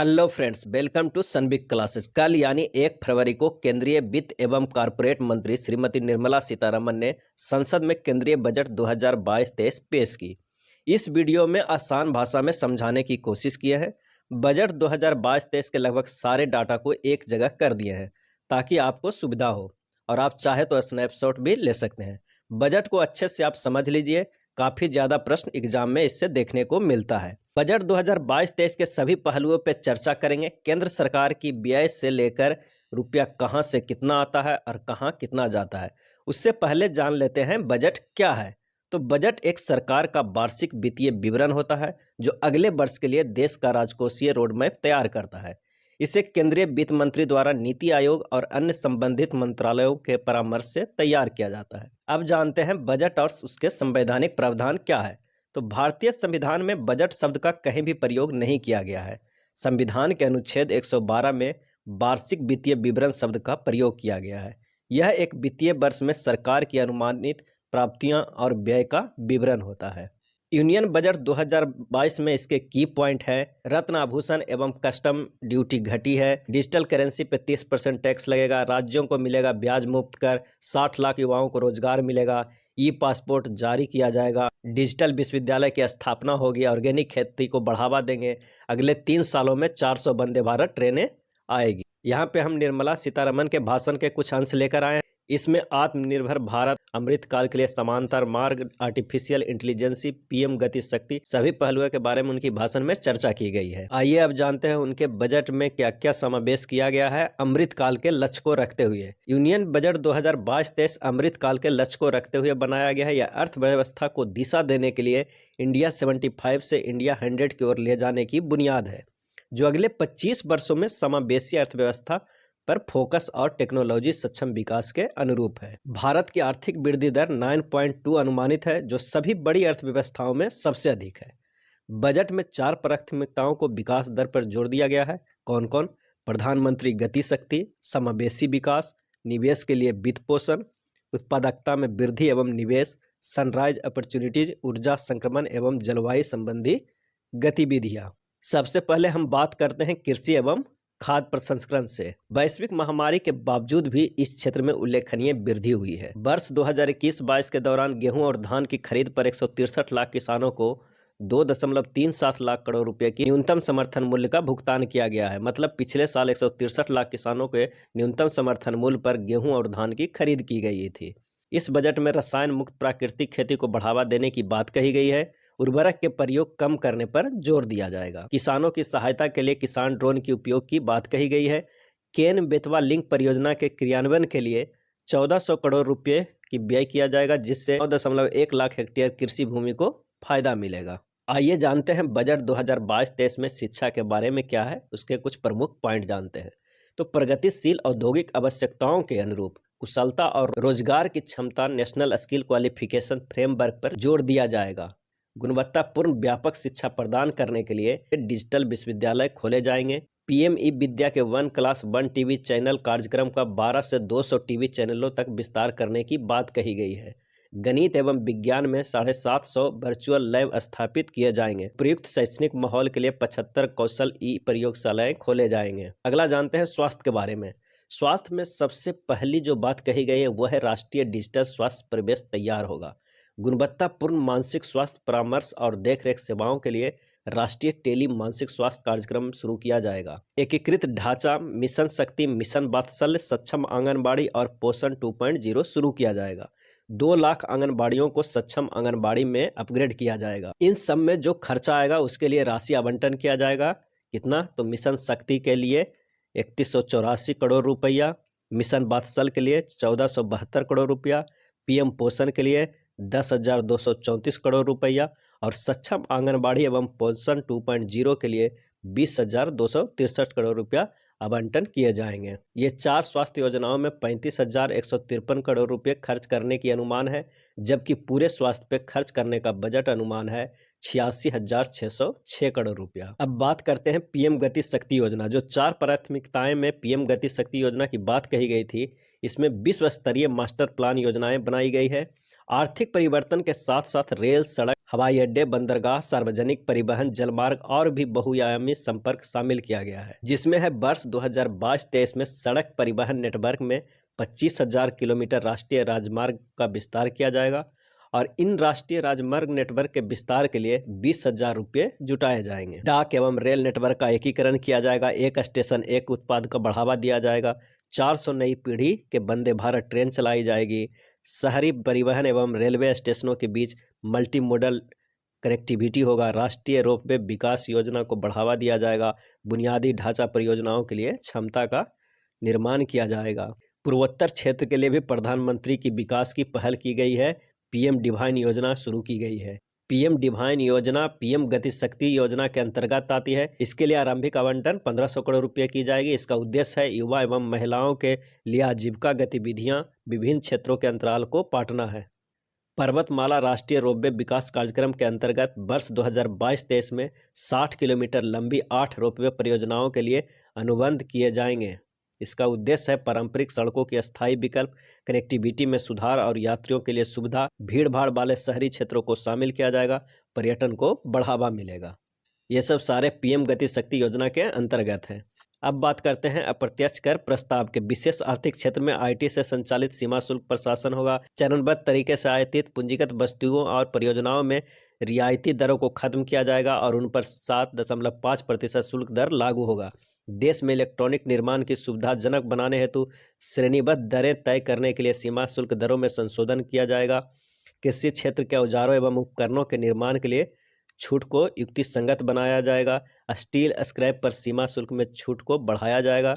Hello friends, welcome to Sunbig classes. कल यानी 1 फरवरी को केंद्रीय वित्त एवं कॉरपोरेट मंत्री श्रीमती निर्मला सीतारमण ने संसद में केंद्रीय बजट 2022-23 पेश की। इस वीडियो में आसान भाषा में समझाने की कोशिश की है। बजट 2022-23 के लगभग सारे डाटा को एक जगह कर दिए हैं ताकि आपको सुविधा हो और आप चाहे तो स्नैपशॉट भी ले सकते हैं। बजट को अच्छे से आप समझ लीजिए, काफ़ी ज़्यादा प्रश्न एग्जाम में इससे देखने को मिलता है। बजट 2022-23 के सभी पहलुओं पर चर्चा करेंगे। केंद्र सरकार की व्यय से लेकर रुपया कहां से कितना आता है और कहां कितना जाता है। उससे पहले जान लेते हैं बजट क्या है। तो बजट एक सरकार का वार्षिक वित्तीय विवरण होता है जो अगले वर्ष के लिए देश का राजकोषीय रोडमैप तैयार करता है। इसे केंद्रीय वित्त मंत्री द्वारा नीति आयोग और अन्य संबंधित मंत्रालयों के परामर्श से तैयार किया जाता है। अब जानते हैं बजट और उसके संवैधानिक प्रावधान क्या है। तो भारतीय संविधान में बजट शब्द का कहीं भी प्रयोग नहीं किया गया है। संविधान के अनुच्छेद 112 में वार्षिक वित्तीय विवरण शब्द का प्रयोग किया गया है। यह एक वित्तीय वर्ष में सरकार की अनुमानित प्राप्तियां और व्यय का विवरण होता है। यूनियन बजट 2022 में इसके की पॉइंट है। रत्न आभूषण एवं कस्टम ड्यूटी घटी है। डिजिटल करेंसी पे 30% टैक्स लगेगा। राज्यों को मिलेगा ब्याज मुक्त कर। 60 लाख युवाओं को रोजगार मिलेगा। ई पासपोर्ट जारी किया जाएगा। डिजिटल विश्वविद्यालय की स्थापना होगी। ऑर्गेनिक खेती को बढ़ावा देंगे। अगले 3 सालों में 400 वंदे भारत ट्रेनें आएगी। यहाँ पे हम निर्मला सीतारमण के भाषण के कुछ अंश लेकर आए हैं। इसमें आत्मनिर्भर भारत, अमृतकाल के लिए समांतर मार्ग, आर्टिफिशियल इंटेलिजेंसी, पीएम गति शक्ति, सभी पहलुओं के बारे में उनकी भाषण में चर्चा की गई है। आइए अब जानते हैं उनके बजट में क्या क्या समावेश किया गया है अमृतकाल के लक्ष्य को रखते हुए। यूनियन बजट 2022-23 अमृतकाल के लक्ष्य को रखते हुए बनाया गया है। यह अर्थव्यवस्था को दिशा देने के लिए इंडिया 75 से इंडिया 100 की ओर ले जाने की बुनियाद है, जो अगले 25 वर्षों में समावेशी अर्थव्यवस्था पर फोकस और टेक्नोलॉजी सक्षम विकास के अनुरूप है। भारत की आर्थिक वृद्धि दर 9.2 अनुमानित है, जो सभी बड़ी अर्थव्यवस्थाओं में सबसे अधिक है। बजट में 4 प्राथमिकताओं को विकास दर पर जोर दिया गया है। कौन कौन? प्रधानमंत्री गति शक्ति, समावेशी विकास, निवेश के लिए वित्त पोषण, उत्पादकता में वृद्धि एवं निवेश, सनराइज अपॉर्चुनिटीज, ऊर्जा संक्रमण एवं जलवायु संबंधी गतिविधियां। सबसे पहले हम बात करते हैं कृषि एवं खाद्य प्रसंस्करण से। वैश्विक महामारी के बावजूद भी इस क्षेत्र में उल्लेखनीय वृद्धि हुई है। वर्ष 2021-22 के दौरान गेहूं और धान की खरीद पर 163 लाख किसानों को 2.37 लाख करोड़ रुपए की न्यूनतम समर्थन मूल्य का भुगतान किया गया है। मतलब पिछले साल 163 लाख किसानों के न्यूनतम समर्थन मूल्य पर गेहूं और धान की खरीद की गई थी। इस बजट में रसायन मुक्त प्राकृतिक खेती को बढ़ावा देने की बात कही गई है। उर्वरक के प्रयोग कम करने पर जोर दिया जाएगा। किसानों की सहायता के लिए किसान ड्रोन के उपयोग की बात कही गई है। केन बेतवा लिंक परियोजना के क्रियान्वयन के लिए 1400 करोड़ रुपए की व्यय किया जाएगा, जिससे 9.1 लाख हेक्टेयर कृषि भूमि को फायदा मिलेगा। आइए जानते हैं बजट 2022-23 में शिक्षा के बारे में क्या है, उसके कुछ प्रमुख पॉइंट जानते हैं। तो प्रगतिशील औद्योगिक आवश्यकताओं के अनुरूप कुशलता और रोजगार की क्षमता नेशनल स्किल क्वालिफिकेशन फ्रेमवर्क पर जोर दिया जाएगा। गुणवत्तापूर्ण व्यापक शिक्षा प्रदान करने के लिए डिजिटल विश्वविद्यालय खोले जाएंगे। पीएम ई विद्या के 1 क्लास 1 टीवी चैनल कार्यक्रम का 12 से 200 टीवी चैनलों तक विस्तार करने की बात कही गई है। गणित एवं विज्ञान में 750 वर्चुअल लैब स्थापित किए जाएंगे। प्रयुक्त शैक्षणिक माहौल के लिए 75 कौशल ई प्रयोगशालाएं खोले जाएंगे। अगला जानते हैं स्वास्थ्य के बारे में। स्वास्थ्य में सबसे पहली जो बात कही गई है वह है राष्ट्रीय डिजिटल स्वास्थ्य प्रवेश तैयार होगा। गुणवत्तापूर्ण मानसिक स्वास्थ्य परामर्श और देखरेख सेवाओं के लिए राष्ट्रीय टेली मानसिक स्वास्थ्य कार्यक्रम शुरू किया जाएगा। एकीकृत ढांचा मिशन शक्ति, मिशन वात्सल्य, सक्षम आंगनबाड़ी और पोषण 2.0 शुरू किया जाएगा। 2 लाख आंगनबाड़ियों को सक्षम आंगनबाड़ी में अपग्रेड किया जाएगा। इन सब में जो खर्चा आएगा उसके लिए राशि आवंटन किया जाएगा। कितना? तो मिशन शक्ति के लिए 3184 करोड़ रुपया, मिशन वात्सल्य के लिए 1472 करोड़ रुपया, पीएम पोषण के लिए 10,234 करोड़ रुपया और सक्षम आंगनबाड़ी एवं पोषण 2.0 के लिए 20,263 करोड़ रुपया आवंटन किए जाएंगे। ये 4 स्वास्थ्य योजनाओं में 35,153 करोड़ रुपये खर्च करने की अनुमान है, जबकि पूरे स्वास्थ्य पे खर्च करने का बजट अनुमान है 86,606 करोड़ रुपया। अब बात करते हैं पीएम गति शक्ति योजना। जो 4 प्राथमिकताएं में पीएम गति शक्ति योजना की बात कही गई थी, इसमें विश्व स्तरीय मास्टर प्लान योजनाएं बनाई गई है। आर्थिक परिवर्तन के साथ साथ रेल, सड़क, हवाई अड्डे, बंदरगाह, सार्वजनिक परिवहन, जलमार्ग और भी बहुआयामी संपर्क शामिल किया गया है, जिसमें है वर्ष 2022-23 में सड़क परिवहन नेटवर्क में 25,000 किलोमीटर राष्ट्रीय राजमार्ग का विस्तार किया जाएगा और इन राष्ट्रीय राजमार्ग नेटवर्क के विस्तार के लिए 20,000 रुपये जुटाए जाएंगे। डाक एवं रेल नेटवर्क का एकीकरण किया जाएगा, एक स्टेशन एक उत्पाद को बढ़ावा दिया जाएगा, 400 नई पीढ़ी के वंदे भारत ट्रेन चलाई जाएगी, शहरी परिवहन एवं रेलवे स्टेशनों के बीच मल्टी मोडल कनेक्टिविटी होगा, राष्ट्रीय रोपवे विकास योजना को बढ़ावा दिया जाएगा, बुनियादी ढांचा परियोजनाओं के लिए क्षमता का निर्माण किया जाएगा। पूर्वोत्तर क्षेत्र के लिए भी प्रधानमंत्री की विकास की पहल की गई है, पीएम डिवाइन योजना शुरू की गई है। पीएम डिवाइन योजना पीएम गति शक्ति योजना के अंतर्गत आती है। इसके लिए आरंभिक आवंटन 1500 करोड़ रुपए की जाएगी। इसका उद्देश्य है युवा एवं महिलाओं के लिए आजीविका गतिविधियां विभिन्न क्षेत्रों के अंतराल को पाटना है। पर्वतमाला राष्ट्रीय रोपवे विकास कार्यक्रम के अंतर्गत वर्ष 2022-23 में 60 किलोमीटर लंबी 8 रोपवे परियोजनाओं के लिए अनुबंध किए जाएंगे। इसका उद्देश्य है पारंपरिक सड़कों की अस्थायी विकल्प, कनेक्टिविटी में सुधार और यात्रियों के लिए सुविधा, भीड़भाड़ वाले शहरी क्षेत्रों को शामिल किया जाएगा, पर्यटन को बढ़ावा मिलेगा। ये सब सारे पीएम गति शक्ति योजना के अंतर्गत है। अब बात करते हैं अप्रत्यक्ष कर प्रस्ताव के। विशेष आर्थिक क्षेत्र में आईटी से संचालित सीमा शुल्क प्रशासन होगा। चरणबद्ध तरीके से आयातित पूंजीगत वस्तुओं और परियोजनाओं में रियायती दरों को खत्म किया जाएगा और उन पर 7.5% शुल्क दर लागू होगा। देश में इलेक्ट्रॉनिक निर्माण की सुविधाजनक बनाने हेतु श्रेणीबद्ध दरें तय करने के लिए सीमा शुल्क दरों में संशोधन किया जाएगा। कृषि क्षेत्र के औजारों एवं उपकरणों के निर्माण के लिए छूट को युक्तिसंगत बनाया जाएगा। स्टील स्क्रैप पर सीमा शुल्क में छूट को बढ़ाया जाएगा।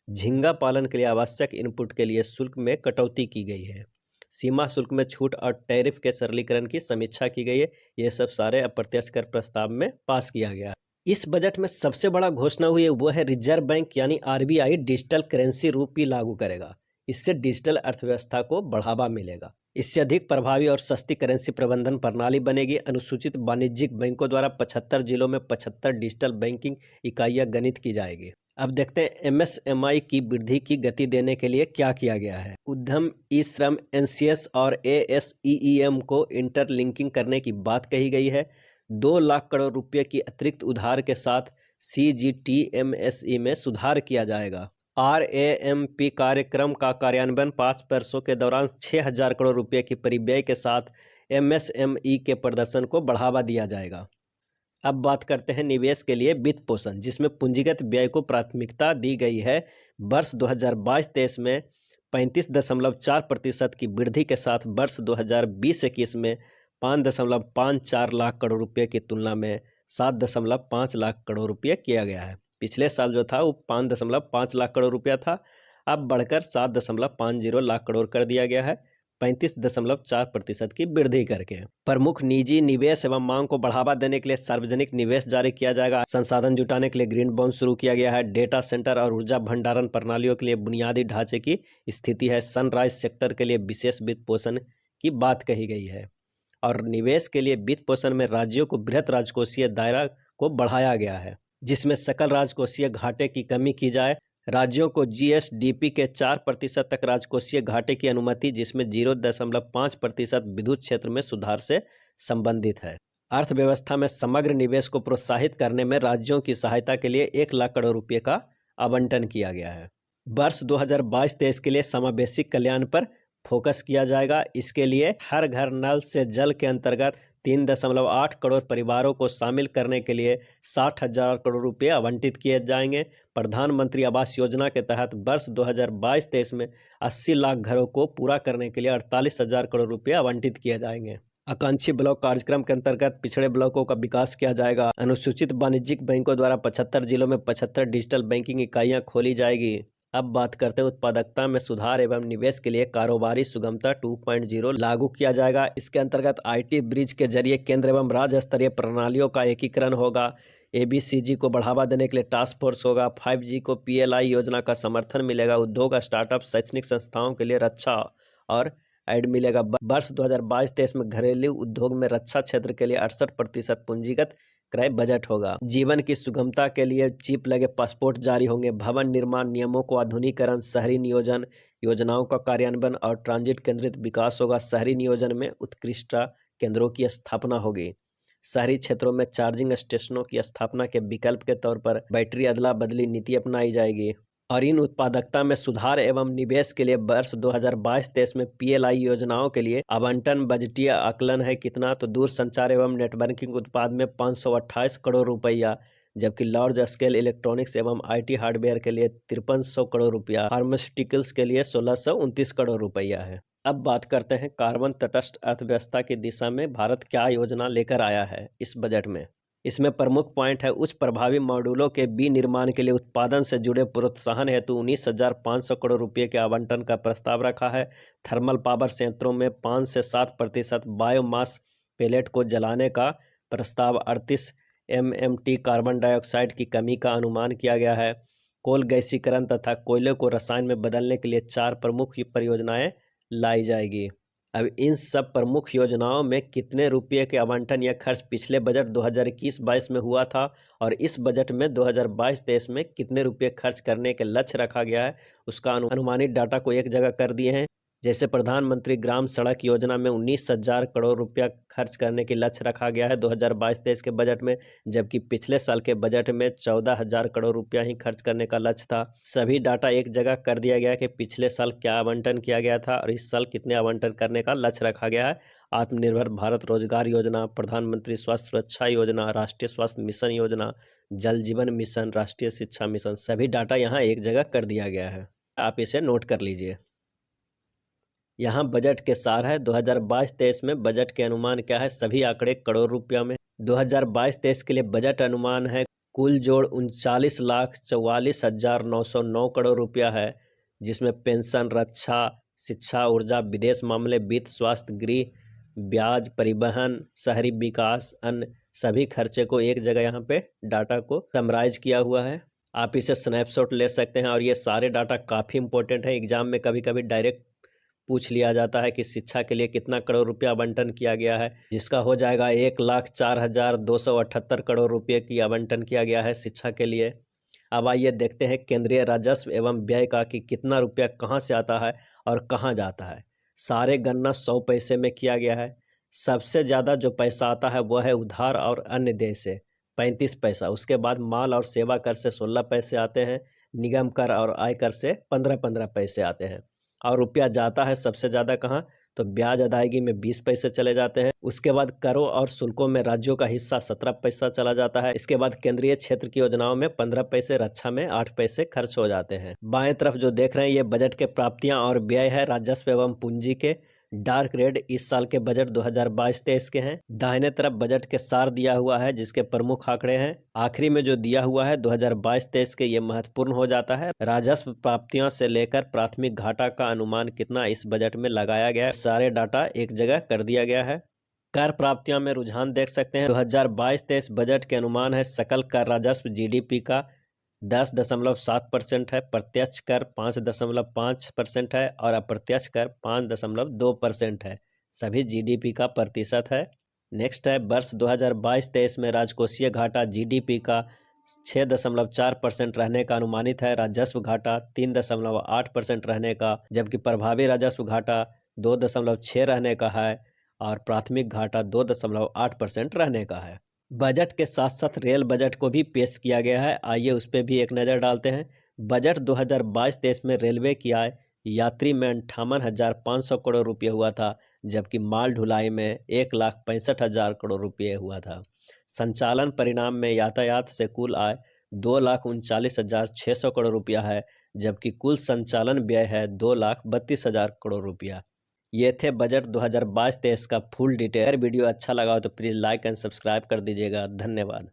झींगा पालन के लिए आवश्यक इनपुट के लिए शुल्क में कटौती की गई है। सीमा शुल्क में छूट और टैरिफ के सरलीकरण की समीक्षा की गई है। ये सब सारे अप्रत्यक्ष कर प्रस्ताव में पास किया गया। इस बजट में सबसे बड़ा घोषणा हुई है वो है रिजर्व बैंक यानी आरबीआई डिजिटल करेंसी रूपी लागू करेगा। इससे डिजिटल अर्थव्यवस्था को बढ़ावा मिलेगा। इससे अधिक प्रभावी और सस्ती करेंसी प्रबंधन प्रणाली बनेगी। अनुसूचित वाणिज्यिक बैंकों द्वारा 75 जिलों में 75 डिजिटल बैंकिंग इकाइयां गठित की जाएगी। अब देखते हैं एमएसएमई की वृद्धि की गति देने के लिए क्या किया गया है। उद्यम, ई श्रम, एनसीएस और एएसईईएम को इंटरलिंकिंग करने की बात कही गई है। 2 लाख करोड़ रुपये की अतिरिक्त उधार के साथ सीजीटीएमएसई में सुधार किया जाएगा। आरएएमपी कार्यक्रम का कार्यान्वयन 5 वर्षों के दौरान 6,000 करोड़ रुपये की परिव्यय के साथ एमएसएमई के प्रदर्शन को बढ़ावा दिया जाएगा। अब बात करते हैं निवेश के लिए वित्त पोषण, जिसमें पूंजीगत व्यय को प्राथमिकता दी गई है। वर्ष 2022-23 में 35.4% की वृद्धि के साथ वर्ष 2020-21 में 5.54 लाख करोड़ रुपये की तुलना में 7.5 लाख करोड़ रुपये किया गया है। पिछले साल जो था वो 5.5 लाख करोड़ रुपया था, अब बढ़कर 7.50 लाख करोड़ कर दिया गया है, 35.4% की वृद्धि करके। प्रमुख निजी निवेश एवं मांग को बढ़ावा देने के लिए सार्वजनिक निवेश जारी किया जाएगा। संसाधन जुटाने के लिए ग्रीन बॉन्ड शुरू किया गया है। डेटा सेंटर और ऊर्जा भंडारण प्रणालियों के लिए बुनियादी ढांचे की स्थिति है। सनराइज सेक्टर के लिए विशेष वित्त पोषण की बात कही गई है और निवेश के लिए वित्त पोषण में राज्यों को बृहत राजकोषीय दायरा को बढ़ाया गया है, जिसमें सकल राजकोषीय घाटे की कमी की जाए। राज्यों को जीएसडीपी के 4% तक राजकोषीय घाटे की अनुमति, जिसमें 0.5% विद्युत क्षेत्र में सुधार से संबंधित है। अर्थव्यवस्था में समग्र निवेश को प्रोत्साहित करने में राज्यों की सहायता के लिए 1 लाख करोड़ रुपये का आवंटन किया गया है। वर्ष 2022-23 के लिए समावेशी कल्याण पर फोकस किया जाएगा। इसके लिए हर घर नल से जल के अंतर्गत 3.8 करोड़ परिवारों को शामिल करने के लिए 60,000 करोड़ रुपये आवंटित किए जाएंगे। प्रधानमंत्री आवास योजना के तहत वर्ष 2022-23 में 80 लाख घरों को पूरा करने के लिए 48,000 करोड़ रुपये आवंटित किए जाएंगे। आकांक्षी ब्लॉक कार्यक्रम के अंतर्गत पिछड़े ब्लॉकों का विकास किया जाएगा। अनुसूचित वाणिज्यिक बैंकों द्वारा 75 जिलों में 75 डिजिटल बैंकिंग इकाइयां खोली जाएगी। अब बात करते हैं उत्पादकता में सुधार एवं निवेश के लिए कारोबारी सुगमता 2.0 लागू किया जाएगा। इसके अंतर्गत आईटी ब्रिज के जरिए केंद्र एवं राज्य स्तरीय प्रणालियों का एकीकरण होगा। एबीसीजी को बढ़ावा देने के लिए टास्क फोर्स होगा। 5G को पीएलआई योजना का समर्थन मिलेगा। उद्योग, स्टार्टअप, शैक्षणिक संस्थाओं के लिए रक्षा और ऐड मिलेगा। वर्ष 2022-23 में घरेलू उद्योग में रक्षा क्षेत्र के लिए 68% पूंजीगत क्रय बजट होगा। जीवन की सुगमता के लिए चिप लगे पासपोर्ट जारी होंगे। भवन निर्माण नियमों को आधुनिकीकरण, शहरी नियोजन, योजनाओं का कार्यान्वयन और ट्रांजिट केंद्रित विकास होगा। शहरी नियोजन में उत्कृष्ट केंद्रों की स्थापना होगी। शहरी क्षेत्रों में चार्जिंग स्टेशनों की स्थापना के विकल्प के तौर पर बैटरी अदला बदली नीति अपनाई जाएगी। और इन उत्पादकता में सुधार एवं निवेश के लिए वर्ष 2022-23 में PLI योजनाओं के लिए आवंटन बजटीय आकलन है कितना, तो दूरसंचार एवं नेटवर्किंग उत्पाद में 528 करोड़ रुपया, जबकि लार्ज स्केल इलेक्ट्रॉनिक्स एवं IT हार्डवेयर के लिए 5300 करोड़ रुपया, फार्मास्यूटिकल्स के लिए 1629 करोड़ रुपया है। अब बात करते हैं कार्बन तटस्थ अर्थव्यवस्था की दिशा में भारत क्या योजना लेकर आया है इस बजट में। इसमें प्रमुख पॉइंट है उच्च प्रभावी मॉड्यूलों के विनिर्माण के लिए उत्पादन से जुड़े प्रोत्साहन हेतु 19,500 करोड़ रुपये के आवंटन का प्रस्ताव रखा है। थर्मल पावर संयंत्रों में 5 से 7% बायोमास पेलेट को जलाने का प्रस्ताव, 38 MMT कार्बन डाइऑक्साइड की कमी का अनुमान किया गया है। कोल गैसीकरण तथा कोयले को रसायन में बदलने के लिए 4 प्रमुख परियोजनाएं लाई जाएगी। अब इन सब प्रमुख योजनाओं में कितने रुपये के आवंटन या खर्च पिछले बजट 2021-22 में हुआ था और इस बजट में 2022-23 में कितने रुपये खर्च करने के लक्ष्य रखा गया है, उसका अनुमानित डाटा को एक जगह कर दिए हैं। जैसे प्रधानमंत्री ग्राम सड़क योजना में 19,000 करोड़ रुपया खर्च करने की लक्ष्य रखा गया है 2022-23 के बजट में, जबकि पिछले साल के बजट में 14,000 करोड़ रुपया ही खर्च करने का लक्ष्य था। सभी डाटा एक जगह कर दिया गया कि पिछले साल क्या आवंटन किया गया था और इस साल कितने आवंटन करने का लक्ष्य रखा गया है। आत्मनिर्भर भारत रोजगार योजना, प्रधानमंत्री स्वास्थ्य सुरक्षा योजना, राष्ट्रीय स्वास्थ्य मिशन योजना, जल जीवन मिशन, राष्ट्रीय शिक्षा मिशन, सभी डाटा यहाँ एक जगह कर दिया गया है। आप इसे नोट कर लीजिए। यहाँ बजट के सार है। 2022-23 में बजट के अनुमान क्या है, सभी आंकड़े करोड़ रुपया में। 2022-23 के लिए बजट अनुमान है कुल जोड़ 39,44,909 करोड़ रुपया है, जिसमें पेंशन, रक्षा, शिक्षा, ऊर्जा, विदेश मामले, वित्त, स्वास्थ्य, गृह, ब्याज, परिवहन, शहरी विकास, अन्य सभी खर्चे को एक जगह यहाँ पे डाटा को समराइज किया हुआ है। आप इसे स्नैपशॉट ले सकते हैं और ये सारे डाटा काफ़ी इंपॉर्टेंट है। एग्जाम में कभी कभी डायरेक्ट पूछ लिया जाता है कि शिक्षा के लिए कितना करोड़ रुपया आवंटन किया गया है, जिसका हो जाएगा 1,04,278 करोड़ रुपये की आवंटन किया गया है शिक्षा के लिए। अब आइए देखते हैं केंद्रीय राजस्व एवं व्यय का कि कितना रुपया कहाँ से आता है और कहाँ जाता है। सारे गणना 100 पैसे में किया गया है। सबसे ज़्यादा जो पैसा आता है वह है उधार और अन्य देय से 35 पैसा। उसके बाद माल और सेवा कर से 16 पैसे आते हैं। निगम कर और आयकर से 15-15 पैसे आते हैं। और रुपया जाता है सबसे ज़्यादा कहाँ, तो ब्याज अदायगी में 20 पैसे चले जाते हैं। उसके बाद करों और शुल्कों में राज्यों का हिस्सा 17 पैसा चला जाता है। इसके बाद केंद्रीय क्षेत्र की योजनाओं में 15 पैसे, रक्षा में 8 पैसे खर्च हो जाते हैं। बाएं तरफ जो देख रहे हैं ये बजट के प्राप्तियां और व्यय है राजस्व एवं पूंजी के। डार्क रेड इस साल के बजट 2022-23 के हैं। दाहिने तरफ बजट के सार दिया हुआ है जिसके प्रमुख आंकड़े हैं। आखिरी में जो दिया हुआ है 2022-23 के, ये महत्वपूर्ण हो जाता है। राजस्व प्राप्तियों से लेकर प्राथमिक घाटा का अनुमान कितना इस बजट में लगाया गया है, सारे डाटा एक जगह कर दिया गया है। कर प्राप्तियों में रुझान देख सकते हैं। 2022-23 बजट के अनुमान है सकल कर राजस्व GDP का 10.7% है, प्रत्यक्ष कर 5.5% है और अप्रत्यक्ष कर 5.2% है। सभी GDP का प्रतिशत है। नेक्स्ट है वर्ष 2022-23 में राजकोषीय घाटा GDP का 6.4% रहने का अनुमानित है। राजस्व घाटा 3.8% रहने का, जबकि प्रभावी राजस्व घाटा 2.6 रहने का है और प्राथमिक घाटा 2.8% रहने का है। बजट के साथ साथ रेल बजट को भी पेश किया गया है। आइए उस पर भी एक नज़र डालते हैं। बजट 2022-23 में रेलवे की आय यात्री में 58,500 करोड़ रुपये हुआ था, जबकि माल ढुलाई में 1,65,000 करोड़ रुपये हुआ था। संचालन परिणाम में यातायात से कुल आय 2,39,600 करोड़ रुपया है, जबकि कुल संचालन व्यय है 2,32,000 करोड़ रुपया। ये थे बजट 2022-23 का फुल डिटेल। वीडियो अच्छा लगा हो तो प्लीज़ लाइक एंड सब्सक्राइब कर दीजिएगा। धन्यवाद।